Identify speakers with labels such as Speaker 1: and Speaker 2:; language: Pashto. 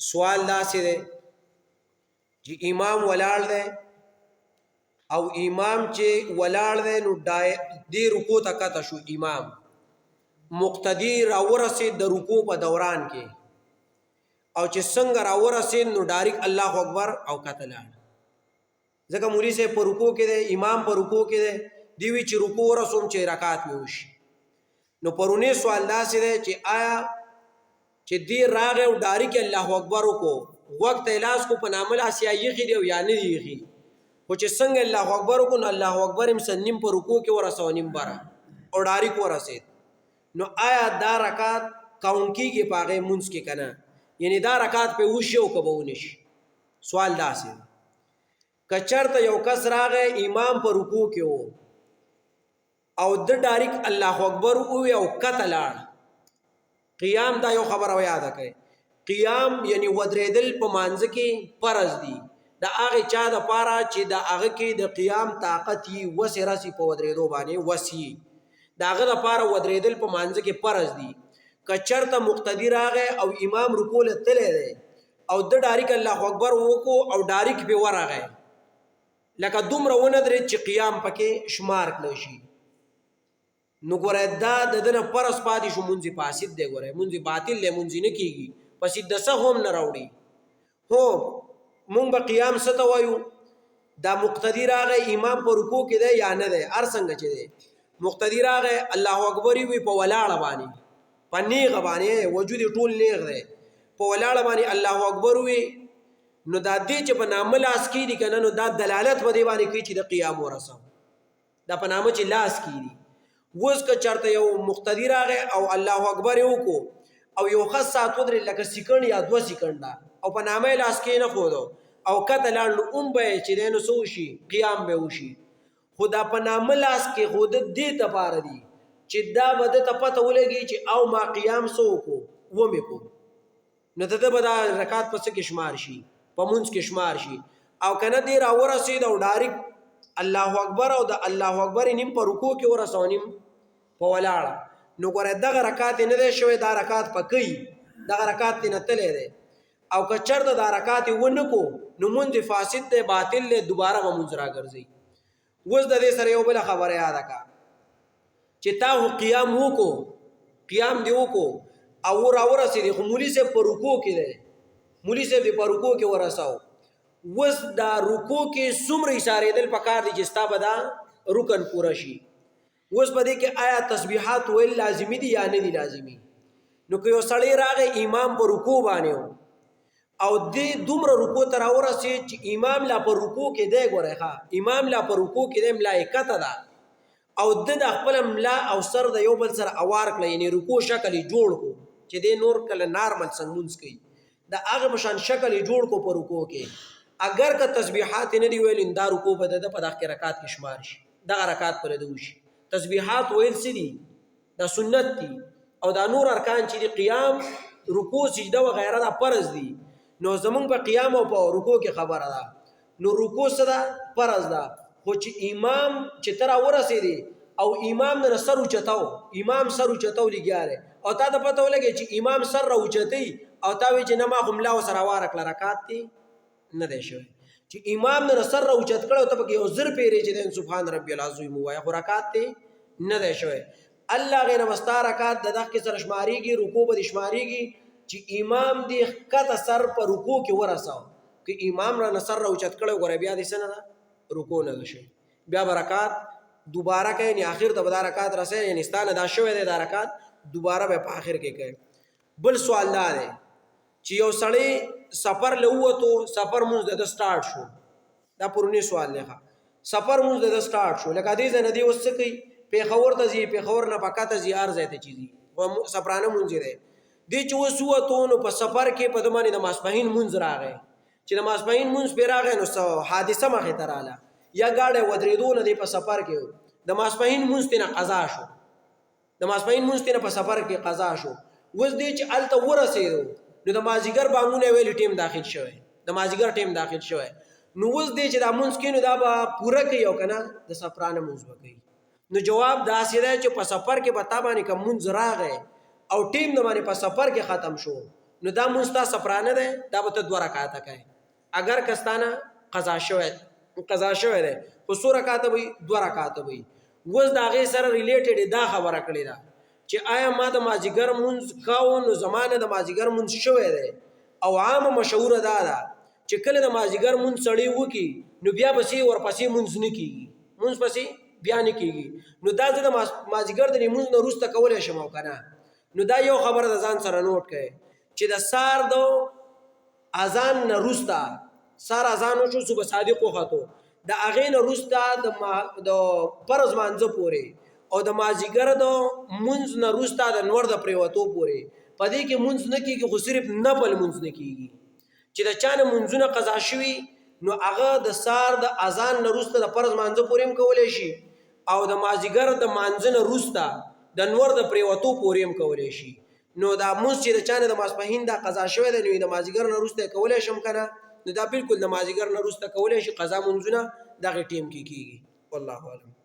Speaker 1: سوال داسې دی چې امام ولاړ دی او امام چې ولاړ دی نو دې رکوع ته کته شو امام مقتدی راورسید د رکوع په دوران کې او چې څنګه راورسید نو ډایرک الله اکبر او کته لاړ ځکه مولوی صاحب په رکوع کې دی امام په رکوع کې دی دی وی چې رکوع ورسوم چې رکعت مې وشي نو پرونی سوال داسې دی چې آیا چې دی راغی او ډایرک الله اکبر وکړو وخت اعلاس کو په نامل اسیا یخي دی یا نه دی یخي خو چې څنګه الله اکبر وکړو الله اکبر هم سنیم په رکوع کې ورسو نیم بره او ډایرک ورسید نو آیا دا رکعت کاون کیږي پاغه مونږ کې کنه یعنی دا رکعت په وشي او کبهونش سوال داسې کچرته یو کس راغی امام په رکوع کې وو او د ډایرک الله اکبر او یو کته لاړ قیام دا یو خبره یاد کړئ قیام یعنی ودریدل په مانځ کې فرض دي دا هغه چا د پاره چې دا هغه کې د قیام طاقت یي وسرسي په ودریدو باندې وسی دا هغه د پاره ودریدل په مانځ کې فرض دي کچرته مقتدی راغی او امام رکوع له تله دی او د ډایرک الله اکبر وکړو او ډایرک به ورغی لکه دومره ونه درې چې قیام پکې شمار کړل شي نو ګوره دا د دنه پرس پاتې شو مونږی فاسد دی ګوره مونږی باطل له مونږی نه کیږي پسې د څه هم نه راوړي هو مونږ به قیام ست وایو دا مقتدی راغی امام په رکوع کې دی یا نه دی هر څنګه چې دی مقتدی راغی الله اکبر وی په ولاړه باندې پنیغ باندې وجود ټول نیغ دی په ولاړه باندې الله اکبر وی نو دا دې چې په نامه لاس کې دي کنه نو دا دلالت په دی باندې کوي چې د قیام ورسو دا په نامه چې لاس کې دي وز که چرته یو مقتدی راغی او الله اکبر یو کو او یو خاص سات ودرې لکه سکند یا 2 سکند او په نامه لاس کې نه خودو او کته لاړ نو به چې دینو سو شي قیام به وشي خدا په نامه لاس کې خود دې ته پاره دي چې دا بده ته پته ولګي چې او ما قیام سو کو و مې کو نو ته به دا رکعات پس کې شمار شي په مونږ کې شمار شي او کنه دې را ورسید او ډایرک الله اکبر او د الله اکبر نیم په رکوع کې ورسونیم په ولاړه نو ګوره دغه رکعت نه دی شوی دا رکعت پکې دغه رکعت نه تللی دی او که چرته دا رکعت ونه کو نو مونږ فاسد دی باطل دی دوباره به مونږ راګرځي اوس د دې سره یو بل خبره یاد کا چې تا قیام وکړو قیام دی وکړو او ورسېدې خو مولوي صاحب په رکوع کې دی مولوي صاحب په رکوع کې ورساو وس دا رکوع کې څومره اشاره دل پکار دي چې ستا به دا رکن پوره شي وس په دې کې آیا تسبیحات ویل لازمي دي یا نه دي لازمي نو که یو سړی راغی امام په رکوع باندې او دې دومره رکوع ته راورسېد چې امام لا په رکوع کې دی ګوره ښه امام لا په رکوع کې دی ملایکته ده او د خپل ملا او سر د یو بل سره اوار کړی یعنی رکوع شکل جوړ کو چې دې نور کله نارمل څنګه مونږ کوي دا هغه مشان شکل جوړ کو په رکوع کې اگر که تسبیحات نه دی ویل دا رکوع په دغه په دغه رکعات کې شمار شي دا رکعات پر دوشي تسبیحات ویل سدي دا سنت دي او دا نور ارکان چې دی قیام رکوع سجده و غیره دا فرض دي نو زمونږ په قیام او په رکوع کې خبره ده نو رکوع صدا فرض ده خو چې امام چې تر ورسېدي او امام نه سر اوچتاو امام سر اوچتاو لګیاره او تا ته پته ولګي چې امام سر راوچتي او تا وی چې نه ما هم لا سره واره کړه رکعات دي نه دی شوی چې امام نه سر راوچت کړه ته پکې یو زر پیری چې سبحان ربي العظیم وای خو رکعات دي نه دی شوی الله غیر مستا رکعات د دغه کې سره شماريږي رکوع به شماريږي چې امام دې کته سر په رکوع کې ورساو چې امام را نصر راوچت کړه غره بیا دې سن رکوع نه شي بیا برکات دوباره کوي یعنی اخر ته به رکعات راسي یعنی ستانه دا شوی دی دا رکعت دوباره به په اخر کې کوي بل سوال دی چې یو سړی سفر لوته سفر مونږ د سٹارټ شو دا پرونی سوال نه سفر مونږ د سٹارټ شو لکه دې نه دی وس کوي پیښور ته زی پیښور نه پکاته زیار زیته چیزی و سفرانه مونږ دی دې چې وسوته نو په سفر کې په دمانه د ماسپهین مونږ راغی چې د ماسپهین مونږ په راغی نو حادثه مخه تراله یا گاډه ودریدو نه دی په سفر کې د ماسپهین مونږ ته قضا شو د ماسپهین مونږ ته په سفر کې قضا شو وس دې چې الته ورسېدو نو د مازیګر بانګونه ویل ټیم داخل شوی د مازیګر ټیم داخل شوی نو وس دې چې دا مونږ کې نو دا به پوره کوي او کنه د سفرانه مونږ وکړي نو جواب دا سیده چې په سفر کې بتا باندې کوم مونږ راغی او ټیم د باندې په سفر کې ختم شو نو دا مونږ ستا سپرانه دی دا به ته 2 رکعاته کوې اگر کستانه قضا شوی دی خو څو رکعاته وي 2 رکعاته وي اوس د هغې سره ریلیټډ دا خبره کړې ده چې آیا ما د مازدیګر مونځ کاوه نو زما نه د مازدیګر مونځ شوی دی او عامه مشهوره دا ده چې کله د مازدیګر مونځ سړی وکړي نو بیا پسې ورپسې مونځ نه کېږي مونځ پسې بیا نه کېږي نو دا زه د مازدیګر د لمونځ نه وروسته کولی شم او که نه نو دا یو خبره د ځان سره نوټ کړئ چې د سار د اذان نه وروسته سار اذان وشو صبح صادق وختو د هغې نه وروسته د فرض مانځه پورې او د مازدیګر د مونځ نه وروسته د نور د پرېوتو پورې په دې کې مونځ نه کېږي خو صرف نفل مونځ نه کېږي چې د چا نه مونځونه قضا شوي نو هغه د سار د اذان نه وروسته د فرض مانځه پورې هم کولی شي او د مازدیګر د مانځه نه وروسته د نور د پرېوتو پورې هم کولی شي نو دا مونځ چې د چا نه د ماسپښین دا قضا شوی دی نو د مازدیګر نه وروسته یې کولی شم که نه نو دا بالکل د مازدیګر نه وروسته کولی شي قضا مونځونه دغې ټیم کې کېږي والله اعلم